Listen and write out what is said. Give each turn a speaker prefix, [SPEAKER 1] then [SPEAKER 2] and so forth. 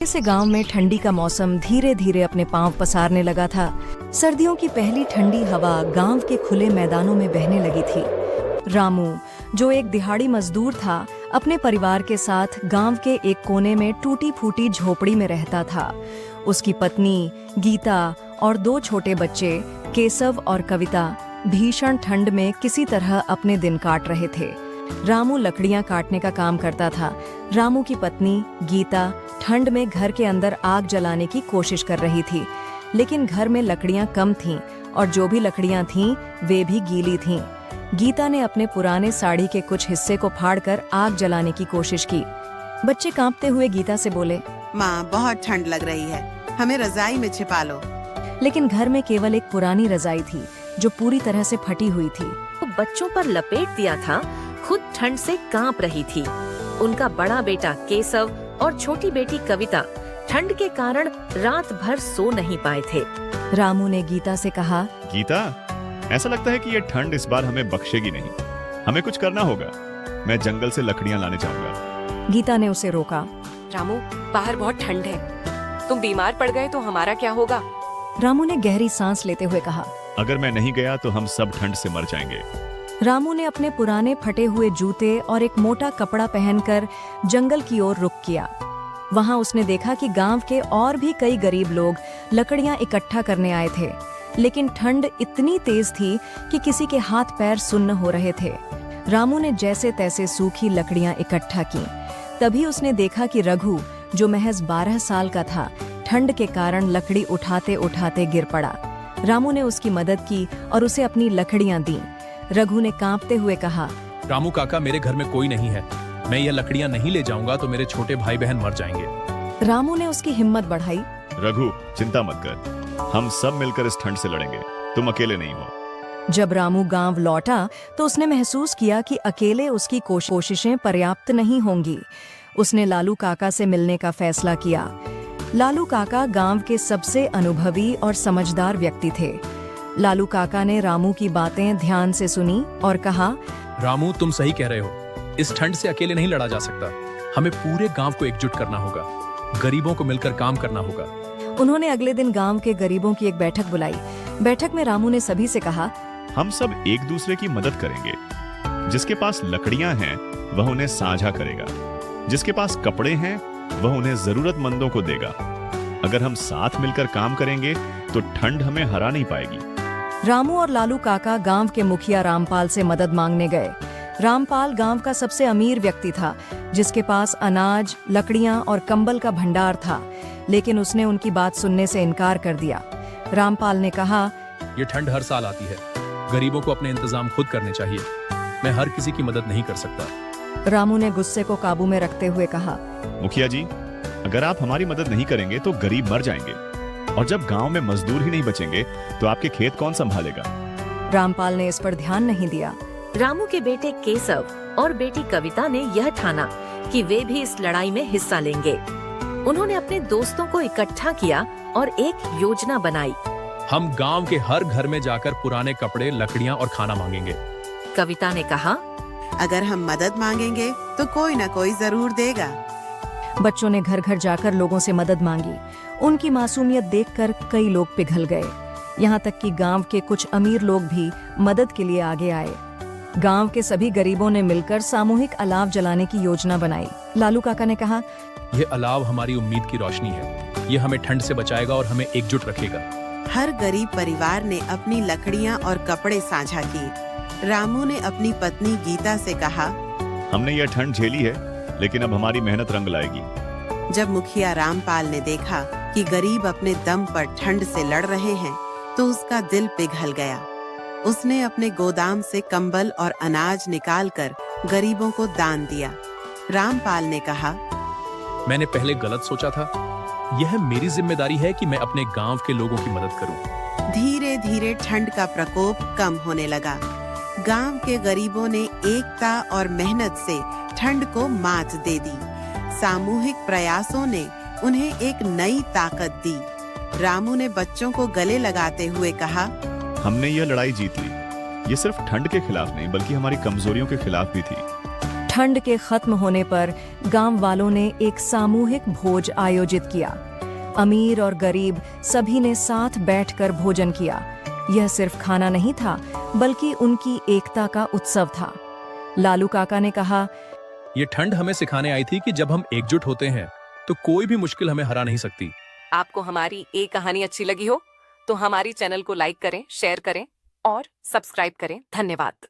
[SPEAKER 1] से गांव में ठंडी का मौसम धीरे धीरे अपने पांव पसारने लगा था। सर्दियों की पहली ठंडी हवा गांव के खुले मैदानों में बहने लगी थी। रामू, जो एक दिहाड़ी मजदूर था, अपने परिवार के साथ गांव के एक कोने में टूटी फूटी झोपड़ी में रहता था। उसकी पत्नी गीता और 2 छोटे बच्चे केशव और कविता भीषण ठंड में किसी तरह अपने दिन काट रहे थे। रामू लकड़ियां काटने का काम करता था। रामू की पत्नी गीता ठंड में घर के अंदर आग जलाने की कोशिश कर रही थी, लेकिन घर में लकड़ियां कम थीं और जो भी लकड़ियां थीं वे भी गीली थीं। गीता ने अपने पुराने साड़ी के कुछ हिस्से को फाड़कर आग जलाने की कोशिश की। बच्चे कांपते हुए गीता से बोले,
[SPEAKER 2] माँ, बहुत ठंड लग रही है, हमें रजाई में छिपा लो।
[SPEAKER 1] लेकिन घर में केवल एक पुरानी रजाई थी जो पूरी तरह से फटी हुई थी।
[SPEAKER 3] तो बच्चों पर लपेट दिया था, खुद ठंड से कांप रही थी। उनका बड़ा बेटा केशव और छोटी बेटी कविता ठंड के कारण रात भर सो नहीं पाए थे।
[SPEAKER 1] रामू ने गीता से कहा,
[SPEAKER 4] गीता, ऐसा लगता है कि ये ठंड इस बार हमें बख्शेगी नहीं। हमें कुछ करना होगा। मैं जंगल से लकड़ियां लाने जाऊंगा।
[SPEAKER 1] गीता ने उसे रोका।
[SPEAKER 5] रामू, बाहर बहुत ठंड है, तुम बीमार पड़ गए तो हमारा क्या होगा?
[SPEAKER 1] रामू ने गहरी सांस लेते हुए कहा,
[SPEAKER 4] अगर मैं नहीं गया तो हम सब ठंड से मर जाएंगे।
[SPEAKER 1] रामू ने अपने पुराने फटे हुए जूते और एक मोटा कपड़ा पहनकर जंगल की ओर रुख किया। वहां उसने देखा कि गांव के और भी कई गरीब लोग लकड़ियां इकट्ठा करने आए थे, लेकिन ठंड इतनी तेज थी कि किसी के हाथ पैर सुन्न हो रहे थे। रामू ने जैसे तैसे सूखी लकड़ियां इकट्ठा की। तभी उसने देखा कि रघु, जो महज 12 साल का था, ठंड के कारण लकड़ी उठाते उठाते गिर पड़ा। रामू ने उसकी मदद की और उसे अपनी लकड़ियां दी। रघु ने कांपते हुए कहा,
[SPEAKER 6] रामू काका, मेरे घर में कोई नहीं है। मैं ये लकड़ियां नहीं ले जाऊंगा तो मेरे छोटे भाई बहन मर जाएंगे।
[SPEAKER 1] रामू ने उसकी हिम्मत बढ़ाई।
[SPEAKER 4] रघु, चिंता मत कर, हम सब मिलकर इस ठंड से लड़ेंगे। तुम अकेले नहीं हो।
[SPEAKER 1] जब रामू गांव लौटा तो उसने महसूस किया कि अकेले उसकी कोशिशें पर्याप्त नहीं होंगी। उसने लालू काका से मिलने का फैसला किया। लालू काका गांव के सबसे अनुभवी और समझदार व्यक्ति थे। लालू काका ने रामू की बातें ध्यान से सुनी और कहा,
[SPEAKER 6] रामू, तुम सही कह रहे हो। इस ठंड से अकेले नहीं लड़ा जा सकता। हमें पूरे गांव को एकजुट करना होगा। गरीबों को मिलकर काम करना होगा।
[SPEAKER 1] उन्होंने अगले दिन गांव के गरीबों की एक बैठक बुलाई। बैठक में रामू ने सभी से कहा,
[SPEAKER 4] हम सब एक दूसरे की मदद करेंगे। जिसके पास लकड़ियां हैं वह उन्हें साझा करेगा। जिसके पास कपड़े हैं वह उन्हें जरूरतमंदों को देगा। अगर हम साथ मिलकर काम करेंगे तो ठंड हमें हरा नहीं पाएगी।
[SPEAKER 1] रामू और लालू काका गांव के मुखिया रामपाल से मदद मांगने गए। रामपाल गांव का सबसे अमीर व्यक्ति था, जिसके पास अनाज, लकड़ियां और कंबल का भंडार था, लेकिन उसने उनकी बात सुनने से इनकार कर दिया। रामपाल ने कहा,
[SPEAKER 6] ये ठंड हर साल आती है। गरीबों को अपने इंतजाम खुद करने चाहिए। मैं हर किसी की मदद नहीं कर सकता।
[SPEAKER 1] रामू ने गुस्से को काबू में रखते हुए कहा,
[SPEAKER 4] मुखिया जी, अगर आप हमारी मदद नहीं करेंगे तो गरीब मर जाएंगे, और जब गांव में मजदूर ही नहीं बचेंगे तो आपके खेत कौन संभालेगा?
[SPEAKER 1] रामपाल ने इस पर ध्यान नहीं दिया।
[SPEAKER 3] रामू के बेटे केशव और बेटी कविता ने यह ठाना कि वे भी इस लड़ाई में हिस्सा लेंगे। उन्होंने अपने दोस्तों को इकट्ठा किया और एक योजना बनाई।
[SPEAKER 6] हम गांव के हर घर में जाकर पुराने कपड़े, लकड़ियां और खाना मांगेंगे।
[SPEAKER 3] कविता ने कहा,
[SPEAKER 2] अगर हम मदद मांगेंगे तो कोई न कोई जरूर देगा।
[SPEAKER 1] बच्चों ने घर घर जाकर लोगों से मदद मांगी। उनकी मासूमियत देखकर कई लोग पिघल गए। यहाँ तक कि गांव के कुछ अमीर लोग भी मदद के लिए आगे आए। गांव के सभी गरीबों ने मिलकर सामूहिक अलाव जलाने की योजना बनाई। लालू काका ने कहा,
[SPEAKER 6] ये अलाव हमारी उम्मीद की रोशनी है। ये हमें ठंड से बचाएगा और हमें एकजुट रखेगा।
[SPEAKER 2] हर गरीब परिवार ने अपनी लकड़ियां और कपड़े साझा किए। रामू ने अपनी पत्नी गीता से कहा,
[SPEAKER 4] हमने यह ठंड झेली है, लेकिन अब हमारी मेहनत रंग लाएगी।
[SPEAKER 2] जब मुखिया रामपाल ने देखा कि गरीब अपने दम पर ठंड से लड़ रहे हैं तो उसका दिल पिघल गया। उसने अपने गोदाम से कंबल और अनाज निकालकर गरीबों को दान दिया। रामपाल ने कहा,
[SPEAKER 6] मैंने पहले गलत सोचा था। यह मेरी जिम्मेदारी है कि मैं अपने गांव के लोगों की मदद करूं।
[SPEAKER 2] धीरे धीरे ठंड का प्रकोप कम होने लगा। गांव के गरीबों ने एकता और मेहनत से ठंड को मात दे दी। सामूहिक प्रयासों ने उन्हें एक नई ताकत दी। रामू ने बच्चों को गले लगाते हुए कहा, हमने
[SPEAKER 4] यह लड़ाई जीत ली। ये सिर्फ ठंड के खिलाफ नहीं बल्कि हमारी कमजोरियों के खिलाफ भी थी।
[SPEAKER 1] ठंड के खत्म होने पर गांव वालों ने एक सामूहिक भोज आयोजित किया। अमीर और गरीब सभी ने साथ बैठकर भोजन किया। यह सिर्फ खाना नहीं था, बल्कि उनकी एकता का उत्सव था। लालू काका ने कहा,
[SPEAKER 6] ये ठंड हमें सिखाने आई थी कि जब हम एकजुट होते हैं तो कोई भी मुश्किल हमें हरा नहीं सकती।
[SPEAKER 5] आपको हमारी ये कहानी अच्छी लगी हो तो हमारी चैनल को लाइक करें, शेयर करें और सब्सक्राइब करें। धन्यवाद।